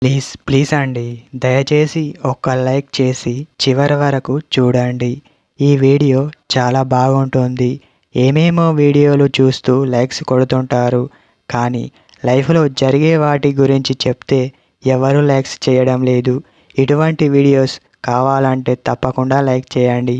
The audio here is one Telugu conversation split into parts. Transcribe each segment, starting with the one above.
ప్లీజ్ ప్లీజ్ అండి, దయచేసి ఒక్క లైక్ చేసి చివరి వరకు చూడండి. ఈ వీడియో చాలా బాగుంటుంది. ఏమేమో వీడియోలు చూస్తూ లైక్స్ కొడుతుంటారు, కానీ లైఫ్లో జరిగే వాటి గురించి చెప్తే ఎవరు లైక్స్ చేయడం లేదు. ఇటువంటి వీడియోస్ కావాలంటే తప్పకుండా లైక్ చేయండి.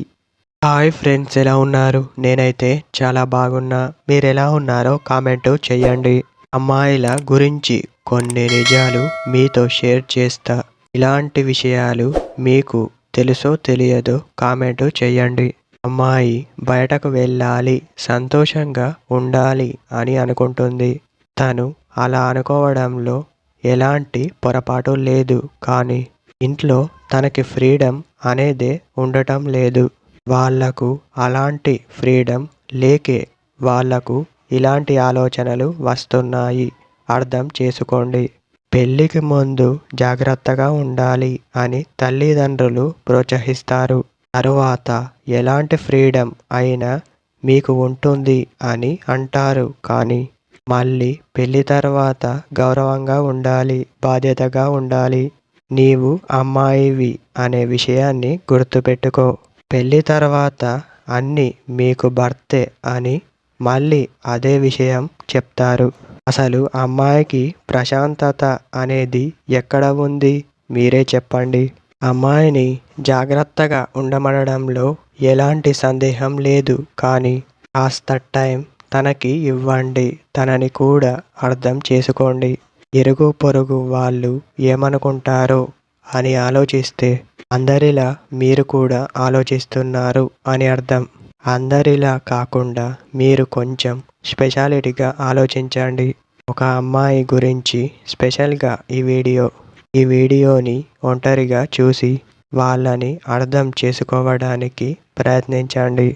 హాయ్ ఫ్రెండ్స్, ఎలా ఉన్నారు? నేనైతే చాలా బాగున్నా. మీరు ఎలా ఉన్నారో కామెంటు చేయండి. అమ్మాయిల గురించి కొన్ని నిజాలు మీతో షేర్ చేస్తా. ఇలాంటి విషయాలు మీకు తెలుసో తెలియదో కామెంటు చేయండి. అమ్మాయి బయటకు వెళ్ళాలి, సంతోషంగా ఉండాలి అని అనుకుంటుంది. తను అలా అనుకోవడంలో ఎలాంటి పొరపాటు లేదు, కానీ ఇంట్లో తనకి ఫ్రీడమ్ అనేదే ఉండటం లేదు. వాళ్లకు అలాంటి ఫ్రీడమ్ లేకే వాళ్లకు ఇలాంటి ఆలోచనలు వస్తున్నాయి. అర్థం చేసుకోండి. పెళ్లికి ముందు జాగ్రత్తగా ఉండాలి అని తల్లిదండ్రులు ప్రోత్సహిస్తారు. తరువాత ఎలాంటి ఫ్రీడమ్ అయినా మీకు ఉంటుంది అని అంటారు. కానీ మళ్ళీ పెళ్లి తర్వాత గౌరవంగా ఉండాలి, బాధ్యతగా ఉండాలి. నీవు అమ్మాయివి అనే విషయాన్ని గుర్తుపెట్టుకో. పెళ్లి తర్వాత అన్నీ మీకు భర్తే అని మళ్ళీ అదే విషయం చెప్తారు. అసలు అమ్మాయికి ప్రశాంతత అనేది ఎక్కడ ఉంది? మీరే చెప్పండి. అమ్మాయిని జాగ్రత్తగా ఉండమనడంలో ఎలాంటి సందేహం లేదు, కానీ కాస్త టైం తనకి ఇవ్వండి. తనని కూడా అర్థం చేసుకోండి. ఇరుగు పొరుగు వాళ్ళు ఏమనుకుంటారో అని ఆలోచిస్తే అందరిలా మీరు కూడా ఆలోచిస్తున్నారు అని అర్థం. అందరిలా కాకుండా మీరు కొంచెం స్పెషాలిటీగా ఆలోచించండి. ఒక అమ్మాయి గురించి స్పెషల్గా ఈ వీడియోని ఒంటరిగా చూసి వాళ్ళని అర్థం చేసుకోవడానికి ప్రయత్నించండి.